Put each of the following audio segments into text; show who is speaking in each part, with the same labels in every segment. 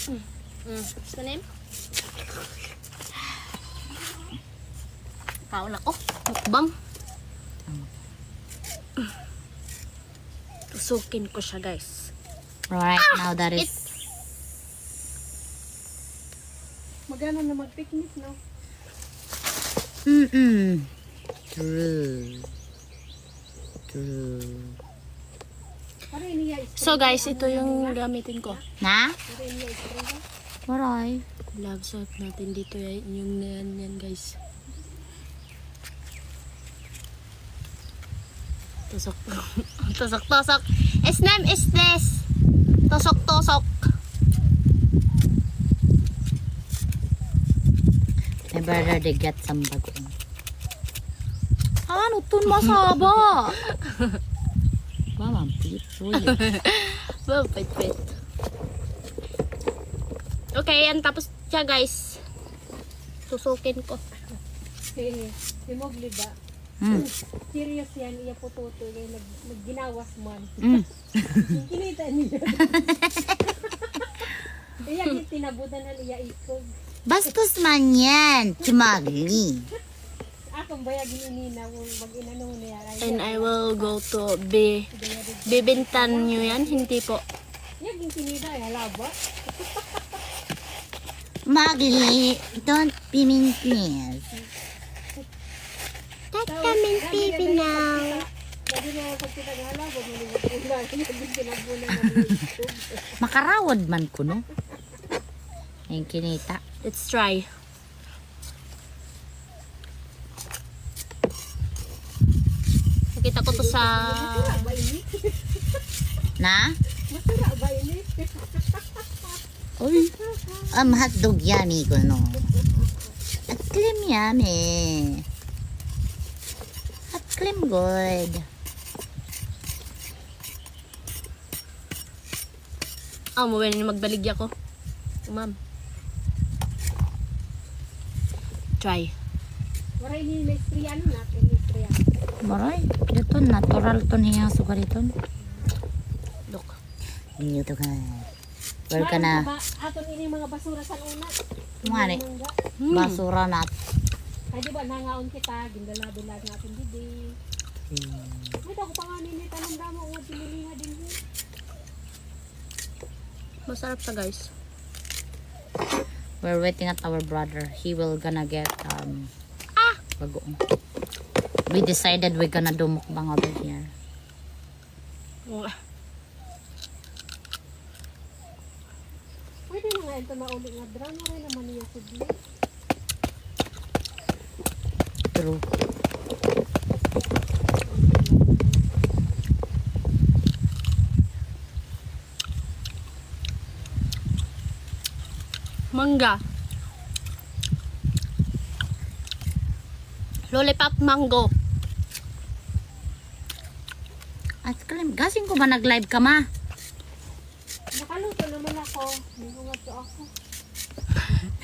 Speaker 1: What's the name? Kaon ako. Mukbang. Tusukin ko siya, guys.
Speaker 2: Right now that is...
Speaker 3: Magana na mag-picnic, no?
Speaker 2: True.
Speaker 3: Para iniya
Speaker 1: So, guys, ito yung gamitin ko.
Speaker 2: Na?
Speaker 3: para iniya isprayhan.
Speaker 2: Waray.
Speaker 1: Love soap natin dito yung yan, guys. Tusok. Tusok. His name is this. Tusok.
Speaker 2: My brother, they get some bagong. Ano tun masaba? Mama, people.
Speaker 1: Wow, pait. Okay, yan tapos siya, guys. Tusukin ko.
Speaker 3: Si Mowgli ba? Serious yan, iya po tuto. Nagginawas man. Kinita niya. Iya yung tinabutan na niya ikog.
Speaker 2: Bastos man yan. Chumagli.
Speaker 3: Akong bayag inina mag-inano niya.
Speaker 1: And I will go to bibintan nyo yan. Hindi po.
Speaker 3: Iya yung kinita, halaba.
Speaker 2: Magli, don't be mean, please.
Speaker 1: Tataming pipi now.
Speaker 3: Lagi na pagkita ng halaba, maluwag pula. Hindi kinabunan na niya ikog.
Speaker 2: Makarawad man ko, no? Yung kinita.
Speaker 1: Let's try. Nakita ko to sa...
Speaker 3: Ba ini?
Speaker 2: Na?
Speaker 3: Masira ba ini?
Speaker 2: Uy. Hotdog yummy ko, no? At cream yummy. Hot cream good.
Speaker 1: Mawala na magbaligya ko. Ma'am. Try.
Speaker 3: Wala ini may spray ano na, ini spray.
Speaker 2: Maray. Ito, natural to niya sugar ito.
Speaker 1: Look.
Speaker 2: Ito ka. Wala ka na.
Speaker 3: Aton ini mga basura sa una.
Speaker 2: Mga ni. Basura na.
Speaker 3: Ay di ba nangaon kita, gindala-dala natin didi. Ay dako pa nga nini tanong damo nga pililinga din.
Speaker 1: Masarap siya, guys.
Speaker 2: We're waiting at our brother. He will gonna get bagoong. We decided we're gonna do mukbang over here.
Speaker 3: Pwede na nga ito mauli nga drama rin naman niya sudli.
Speaker 2: True.
Speaker 1: Mangga. Lollipop mango.
Speaker 2: At kalim, gasing ko ba nag-live ka ma?
Speaker 3: Nakaluto naman ako. Hindi ko nga to ako.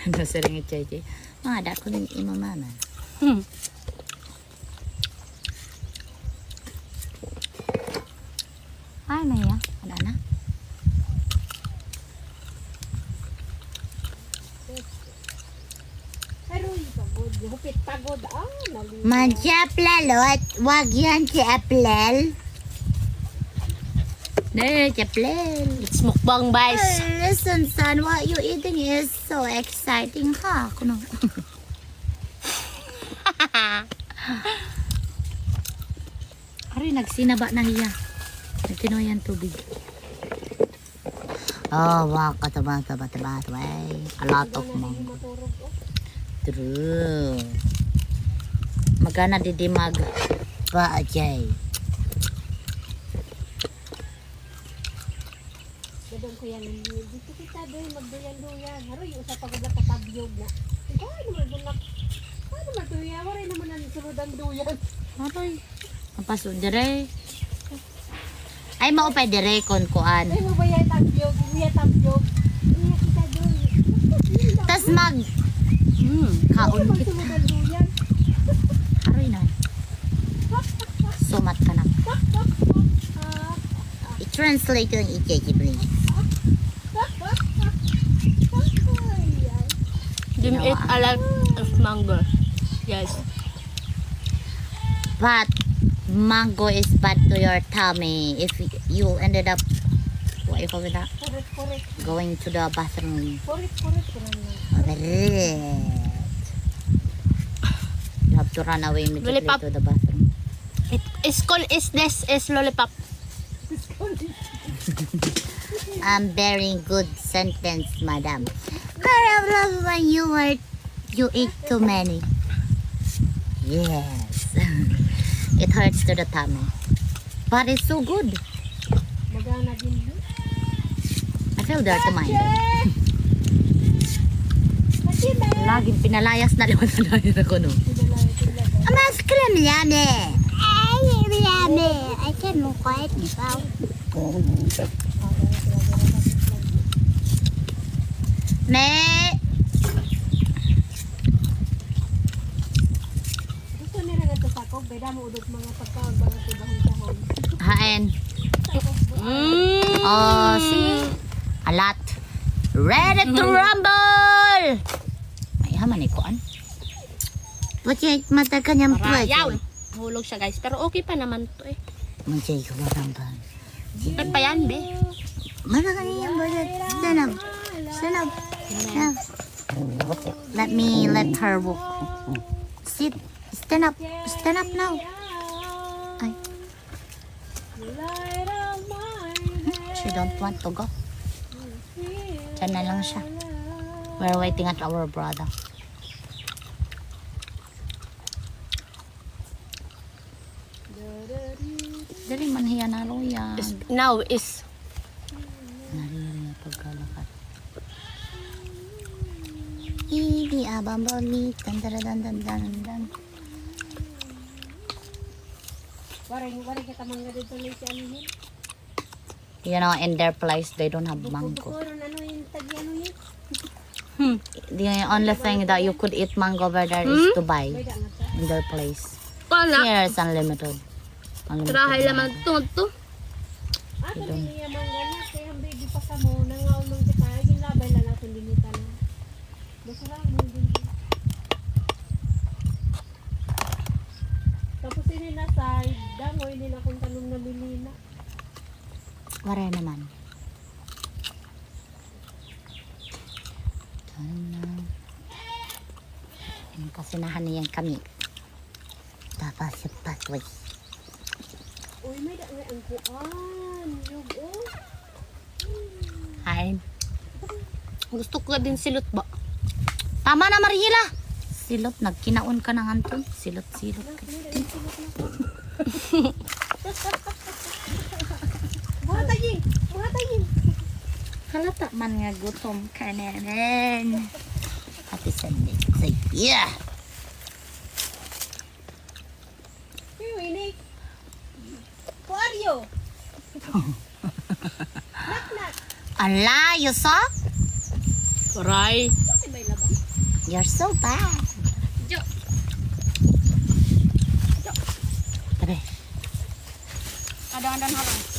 Speaker 2: Ano sa rin ito? Mga dako ng imamama. Ay, Maya. Wala na.
Speaker 3: Pero yung pagod, hupit pagod. Nalimutan.
Speaker 2: Manchaplalot. Wag yan si Aplel. No, Chaplel.
Speaker 1: It's mukbang, guys.
Speaker 2: Listen, son, what you eating is so exciting, ha? Kuno. Ari, nagsinaba na hiya. Nagkinuha yan tubig. Oh, wow, kataba. A lot of mango.
Speaker 3: Maturog oh.
Speaker 2: True. Magana didimag pa ajay.
Speaker 3: Dadong ko yan. Dito kita doon, magduyan-duyan. Haro yung usa pagod na katabyog na. Ay, naman bulak. Ay, naman duyan. Waray naman ang surudan duyan.
Speaker 2: Aroy. Papaso dire. Ay maupay dire kon kuan.
Speaker 3: Ay, mabaya tabyog. Iya tabyog. Iya kita doon.
Speaker 2: Tas mag kaon
Speaker 3: Ay,
Speaker 2: kita.
Speaker 3: surudan duyan.
Speaker 2: Aroy na. Sumat ka na.
Speaker 3: Ah,
Speaker 2: I-translate yung ikeki please.
Speaker 1: Jim
Speaker 2: No,
Speaker 1: eat a lot of mango. Yes.
Speaker 2: But mango is bad to your tummy if you ended up, what you call it that?
Speaker 3: Correct.
Speaker 2: Going to the bathroom.
Speaker 3: Correct.
Speaker 2: You have to run away immediately
Speaker 1: Lollipop.
Speaker 2: to the bathroom.
Speaker 1: It is called is this is lollipop.
Speaker 2: Very good sentence, madam. When you eat too many. Yes. It hurts to the tummy. But it's so good.
Speaker 3: Magana din yun.
Speaker 2: I feel dirty-minded. Laging pinalayas na naman ako, no? Mas cream yummy. Ay, yummy. I can't look quiet myself. Me.
Speaker 3: Gusto nila nga ito sakog. Beda mo udog mga pagkaon ba nga tibahon-tahon.
Speaker 2: Hain. Oh, see? A lot. Ready to rumble! Ay, haman ikuan. Pwede mata kanyang
Speaker 1: Parayaw.
Speaker 2: pwede.
Speaker 1: Hulog siya guys. Pero okay pa naman to eh.
Speaker 2: Mujay ko rumble.
Speaker 1: Okay pa yan be.
Speaker 2: Mata kanyang pwede. Stand up. Stand up. Stand up. Let her walk. Sit. Stand up. Stand up now. Ay. She don't want to go. Diyan na lang siya. We're waiting at our brother. Dali man hiya na yan.
Speaker 1: Now is
Speaker 2: Narinig na pagkalakat. Hindi abang boli. Dan.
Speaker 3: Waring kita mangga dito lang si ano yun.
Speaker 2: You know, in their place, they don't have mango.
Speaker 3: Bukuro na ano yung tagi ano yun.
Speaker 2: The only thing that you could eat mango over there is to buy
Speaker 3: Beda nga ta.
Speaker 2: in their place.
Speaker 1: wala.
Speaker 2: Here is unlimited.
Speaker 1: Trahay lamang to.
Speaker 3: Ato din niya mangga na. Kaya ang baby pa ka mo. Nangaon mang kita. Ginlabay lang natin limitan. Basta lang mo din. Tapos ini na side. Dangoy nila kung tanong na milina.
Speaker 2: Wala naman. Kasi nahaniyan kami. Tapos yung pathway.
Speaker 3: Uy, may dangay ang kuan. Yung oh.
Speaker 2: Hi.
Speaker 1: Gusto ko din silot ba?
Speaker 2: Tama na, Mariela. Silot, nagkinaon ka ng anton. Silot.
Speaker 3: Buhatagin.
Speaker 2: Halata man nga gutom ka na rin. Happy Sunday. Say, yeah.
Speaker 3: Uy, Winnie. Kuaryo. Nak.
Speaker 2: Ala, you saw?
Speaker 1: Aray.
Speaker 3: Bakit may labang?
Speaker 2: You're so bad.
Speaker 1: Jo.
Speaker 2: Tara.
Speaker 1: Ada harang.